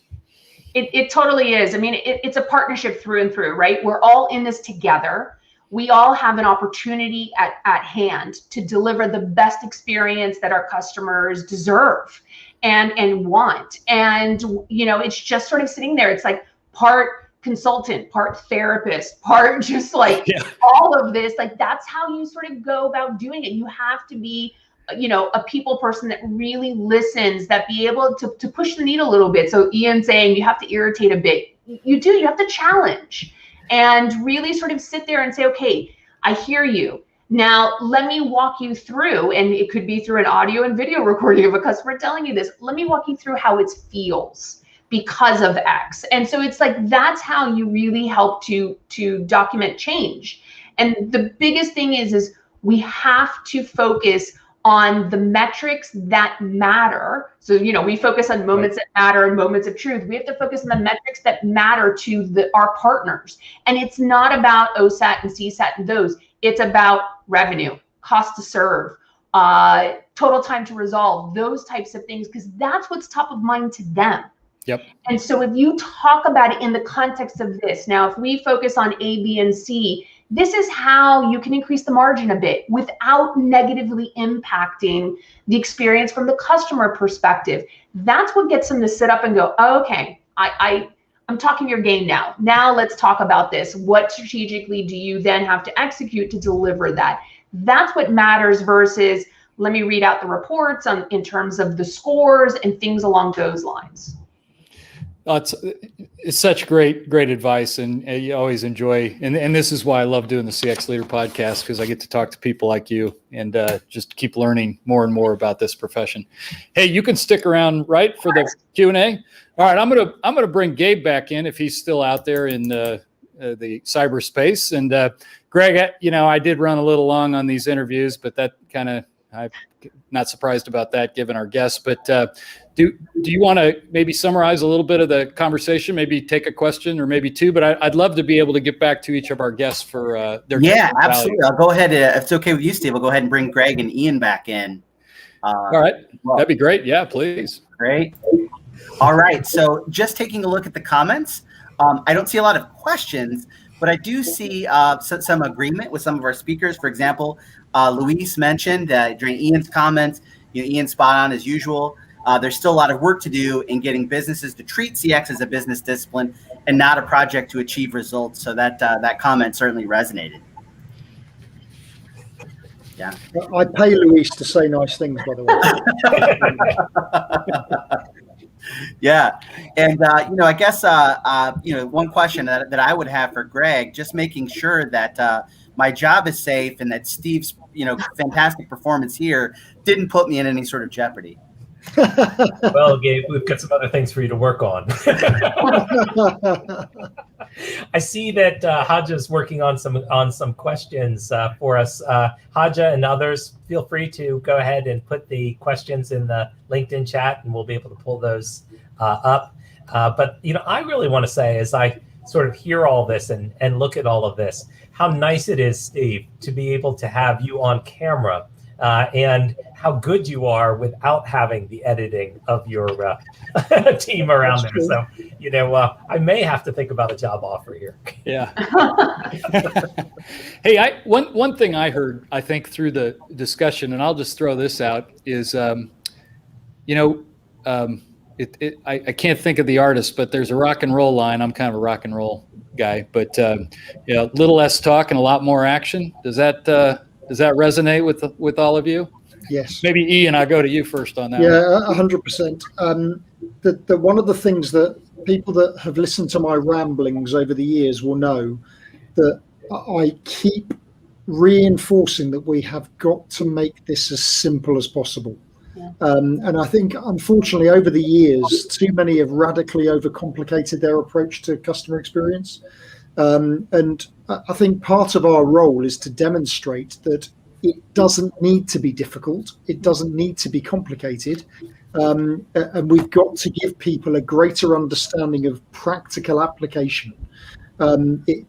It totally is. I mean, it's a partnership through and through, right? We're all in this together. We all have an opportunity at hand to deliver the best experience that our customers deserve and want. And, it's just sort of sitting there. It's like part consultant, part therapist, part just like all of this. Like, that's how you sort of go about doing it. You have to be a people person that really listens, that be able to push the needle a little bit. So Ian saying you have to irritate a bit. You have to challenge and really sort of sit there and say, okay, I hear you. Now let me walk you through, and it could be through an audio and video recording of a customer telling you this. Let me walk you through how it feels because of X. And so it's like, that's how you really help to document change. And the biggest thing is we have to focus on the metrics that matter. So, we focus on moments that matter and moments of truth. We have to focus on the metrics that matter to our partners. And it's not about OSAT and CSAT and those. It's about revenue, cost to serve, total time to resolve, those types of things, because that's what's top of mind to them. Yep. And so if you talk about it in the context of this, now, if we focus on A, B, and C, this is how you can increase the margin a bit without negatively impacting the experience from the customer perspective. That's what gets them to sit up and go, oh, okay, I'm talking your game now. Now let's talk about this. What strategically do you then have to execute to deliver that? That's what matters versus let me read out the reports in terms of the scores and things along those lines. It's such great advice, and you always enjoy, and this is why I love doing the CX Leader podcast, because I get to talk to people like you and just keep learning more and more about this profession. Hey, you can stick around, right, for the Q&A. All right, I'm gonna bring Gabe back in if he's still out there in the cyberspace. And Greg, I did run a little long on these interviews, but that I'm not surprised about that given our guests. But do you want to maybe summarize a little bit of the conversation, maybe take a question or maybe two? But I'd love to be able to get back to each of our guests for their absolutely. I'll go ahead. If it's okay with you, Steve, I'll go ahead and bring Greg and Ian back in. All right. That'd be great. Yeah, please. Great. All right. So just taking a look at the comments, I don't see a lot of questions, but I do see some agreement with some of our speakers. For example, Luis mentioned during Ian's comments, Ian's spot on as usual. There's still a lot of work to do in getting businesses to treat CX as a business discipline and not a project to achieve results. So that comment certainly resonated. Yeah. I pay Luis to say nice things, by the way. Yeah. And, I guess, one question that I would have for Greg, just making sure that my job is safe and that Steve's, fantastic performance here didn't put me in any sort of jeopardy. Well, Gabe, we've got some other things for you to work on. I see that Haja's working on some questions for us. Haja and others, feel free to go ahead and put the questions in the LinkedIn chat, and we'll be able to pull those up. But I really want to say, as I sort of hear all this and look at all of this, how nice it is, Steve, to be able to have you on camera. And how good you are without having the editing of your team around there. So, I may have to think about a job offer here. Yeah. Hey, one thing I heard, I think, through the discussion, and I'll just throw this out, is, I can't think of the artist, but there's a rock and roll line. I'm kind of a rock and roll guy, but a little less talk and a lot more action. Does that resonate with all of you? Yes. Maybe Ian, I'll go to you first on that. Yeah, 100%. The one of the things that people that have listened to my ramblings over the years will know that I keep reinforcing that we have got to make this as simple as possible. Yeah. And I think, unfortunately, over the years, too many have radically overcomplicated their approach to customer experience. And I think part of our role is to demonstrate that it doesn't need to be difficult. It doesn't need to be complicated. And we've got to give people a greater understanding of practical application.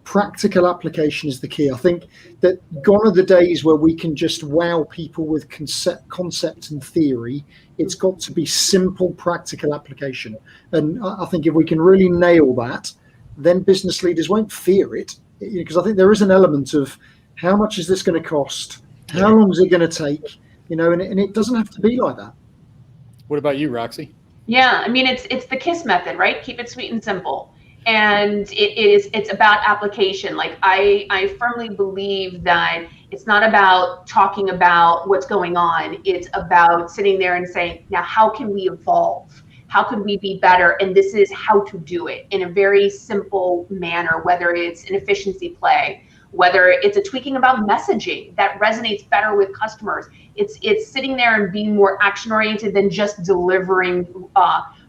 Practical application is the key. I think that gone are the days where we can just wow people with concept and theory. It's got to be simple, practical application. And I think if we can really nail that, then business leaders won't fear it, because I think there is an element of how much is this going to cost? How long is it going to take? And it doesn't have to be like that. What about you, Roxie? Yeah, I mean, it's the KISS method, right? Keep it sweet and simple. And it's about application. Like I firmly believe that it's not about talking about what's going on. It's about sitting there and saying, now, how can we evolve? How could we be better? And this is how to do it in a very simple manner, whether it's an efficiency play, whether it's a tweaking about messaging that resonates better with customers. It's sitting there and being more action oriented than just delivering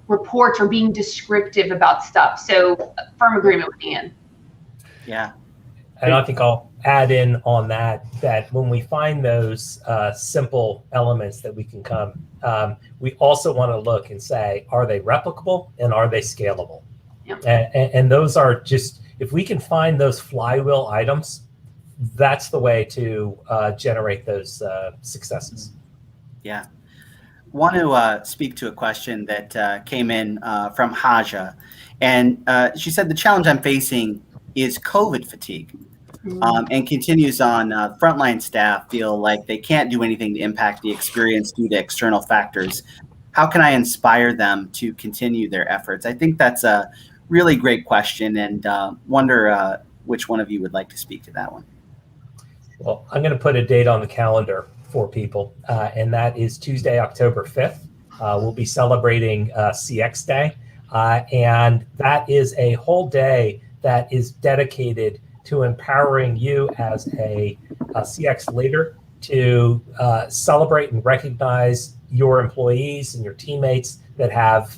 reports or being descriptive about stuff. So firm agreement with Ian. Yeah. And I think I'll add in on that when we find those simple elements that we can come, we also want to look and say, are they replicable and are they scalable? Yep. And those are just, if we can find those flywheel items, that's the way to generate those successes. Yeah. Want to speak to a question that came in from Haja. And she said, the challenge I'm facing is COVID fatigue. And continues on, frontline staff feel like they can't do anything to impact the experience due to external factors. How can I inspire them to continue their efforts? I think that's a really great question, and wonder which one of you would like to speak to that one. Well, I'm going to put a date on the calendar for people, and that is Tuesday, October 5th. We'll be celebrating CX Day, and that is a whole day that is dedicated to empowering you as a CX leader to celebrate and recognize your employees and your teammates that have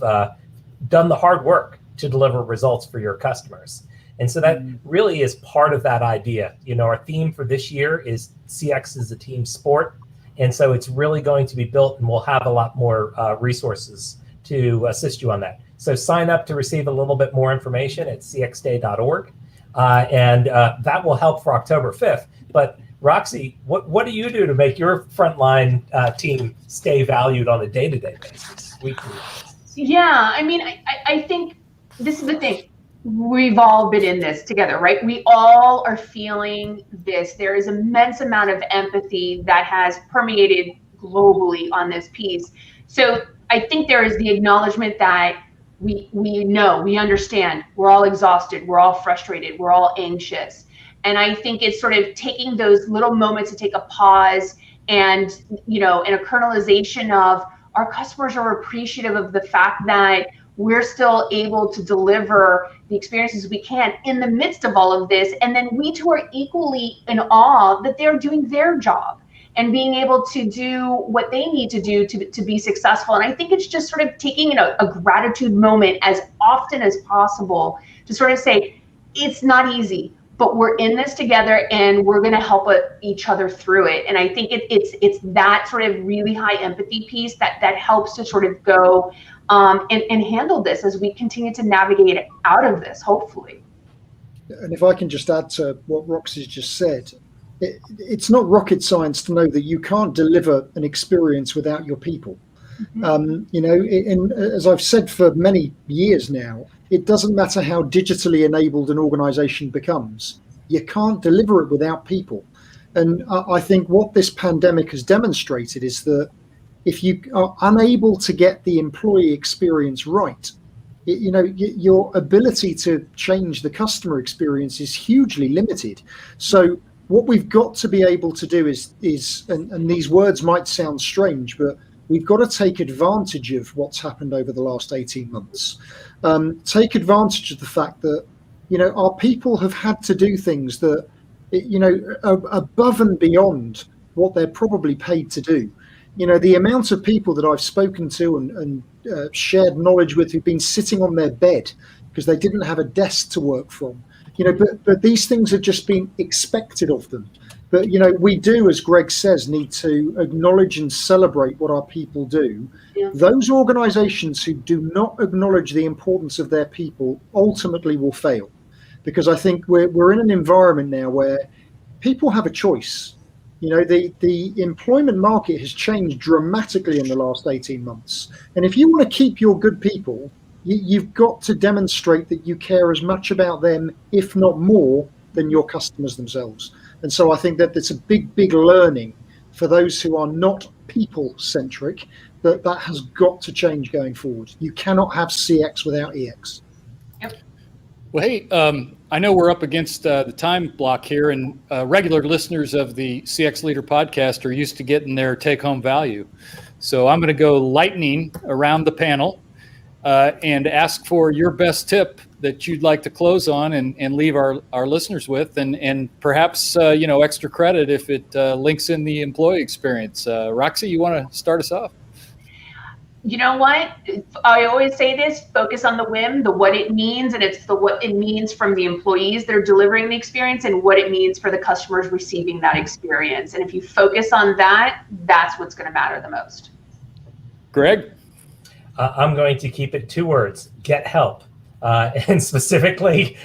done the hard work to deliver results for your customers. And so that really is part of that idea. Our theme for this year is CX is a team sport. And so it's really going to be built, and we'll have a lot more resources to assist you on that. So sign up to receive a little bit more information at cxday.org. And that will help for October 5th. But Roxie, what do you do to make your frontline team stay valued on a day-to-day basis, weekly? Yeah, I mean, I think this is the thing. We've all been in this together, right? We all are feeling this. There is immense amount of empathy that has permeated globally on this piece. So I think there is the acknowledgement that we know, we understand, we're all exhausted, we're all frustrated, we're all anxious. And I think it's sort of taking those little moments to take a pause and, and a kernelization of our customers are appreciative of the fact that we're still able to deliver the experiences we can in the midst of all of this. And then we too are equally in awe that they're doing their job and being able to do what they need to do to be successful. And I think it's just sort of taking a gratitude moment as often as possible to sort of say, it's not easy, but we're in this together and we're going to help each other through it. And I think it's that sort of really high empathy piece that helps to sort of go and handle this as we continue to navigate out of this, hopefully. And if I can just add to what Roxie's just said, it's not rocket science to know that you can't deliver an experience without your people. And as I've said for many years now, it doesn't matter how digitally enabled an organization becomes. You can't deliver it without people. And I think what this pandemic has demonstrated is that if you are unable to get the employee experience right, your ability to change the customer experience is hugely limited. So what we've got to be able to do is and these words might sound strange, but we've got to take advantage of what's happened over the last 18 months. Take advantage of the fact that, our people have had to do things that, are above and beyond what they're probably paid to do. The amount of people that I've spoken to and shared knowledge with who've been sitting on their bed because they didn't have a desk to work from. But these things have just been expected of them. But, we do, as Greg says, need to acknowledge and celebrate what our people do. Yeah. Those organizations who do not acknowledge the importance of their people ultimately will fail. Because I think we're in an environment now where people have a choice. The employment market has changed dramatically in the last 18 months. And if you want to keep your good people, you've got to demonstrate that you care as much about them, if not more, than your customers themselves. And so I think that it's a big, big learning for those who are not people-centric, that has got to change going forward. You cannot have CX without EX. Yep. Well, hey, I know we're up against the time block here, and regular listeners of the CX Leader podcast are used to getting their take-home value. So I'm going to go lightning around the panel and ask for your best tip that you'd like to close on and leave our listeners with, and perhaps, extra credit if it links in the employee experience. Roxie, you want to start us off? You know what? I always say this, focus on the WIM, the what it means, and it's the what it means from the employees that are delivering the experience and what it means for the customers receiving that experience. And if you focus on that, that's what's going to matter the most. Greg? I'm going to keep it 2 words, get help. And specifically,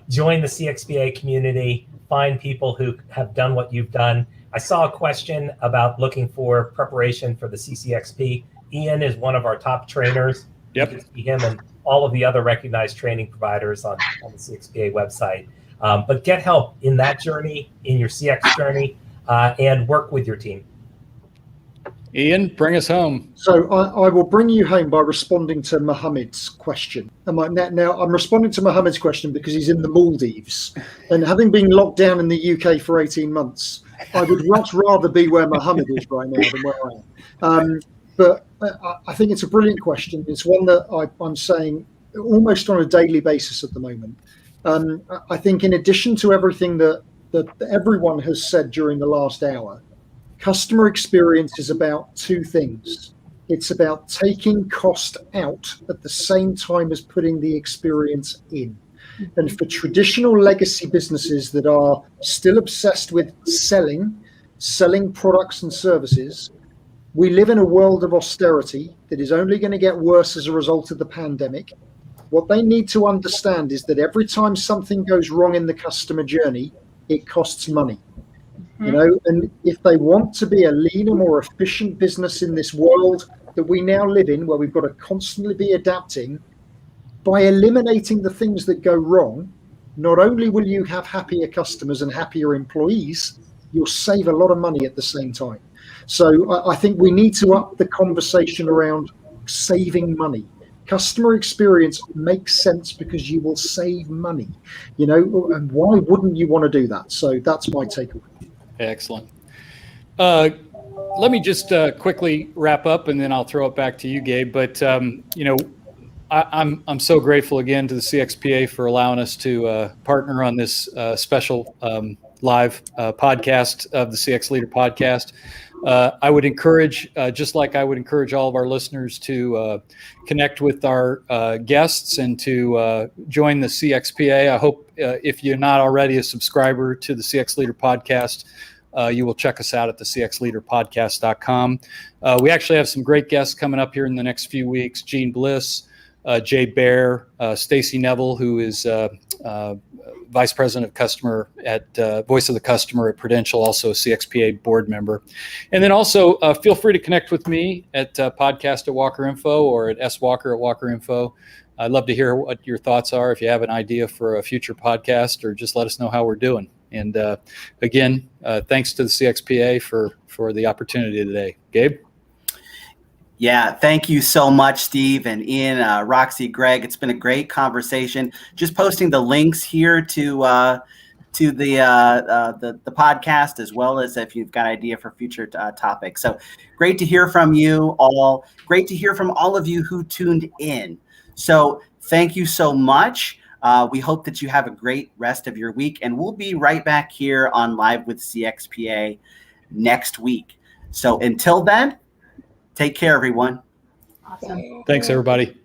join the CXPA community, find people who have done what you've done. I saw a question about looking for preparation for the CCXP. Ian is one of our top trainers. Yep. You can see him and all of the other recognized training providers on the CXPA website. But get help in that journey, in your CX journey, and work with your team. Ian, bring us home. So I will bring you home by responding to Mohammed's question. Now, I'm responding to Mohammed's question because he's in the Maldives. And having been locked down in the UK for 18 months, I would much rather be where Mohammed is right now than where I am. But I think it's a brilliant question. It's one that I'm saying almost on a daily basis at the moment. I think in addition to everything that everyone has said during the last hour, customer experience is about 2 things. It's about taking cost out at the same time as putting the experience in. And for traditional legacy businesses that are still obsessed with selling products and services, we live in a world of austerity that is only going to get worse as a result of the pandemic. What they need to understand is that every time something goes wrong in the customer journey, it costs money. And if they want to be a leaner, more efficient business in this world that we now live in, where we've got to constantly be adapting, by eliminating the things that go wrong, not only will you have happier customers and happier employees, you'll save a lot of money at the same time. So I think we need to up the conversation around saving money. Customer experience makes sense because you will save money, and why wouldn't you want to do that? So that's my takeaway. Excellent. Let me just quickly wrap up, and then I'll throw it back to you, Gabe. But I'm so grateful again to the CXPA for allowing us to partner on this special live podcast of the CX Leader podcast. I would encourage, just like I would encourage all of our listeners to connect with our guests and to join the CXPA. I hope if you're not already a subscriber to the CX Leader podcast, you will check us out at the cxleaderpodcast.com. We actually have some great guests coming up here in the next few weeks. Gene Bliss, Jay Bear, Stacy Neville, who is Vice President of Customer at Voice of the Customer at Prudential, also a CXPA board member. And then also feel free to connect with me at podcast at Walker Info or at swalker at Walker Info. I'd love to hear what your thoughts are. If you have an idea for a future podcast, or just let us know how we're doing. And again, thanks to the CXPA for the opportunity today. Gabe? Yeah, thank you so much, Steve and Ian, Roxie, Greg. It's been a great conversation. Just posting the links here to the podcast, as well as if you've got an idea for future topics. So great to hear from you all. Great to hear from all of you who tuned in. So thank you so much. We hope that you have a great rest of your week, and we'll be right back here on Live with CXPA next week. So until then, take care, everyone. Awesome. Thanks, everybody.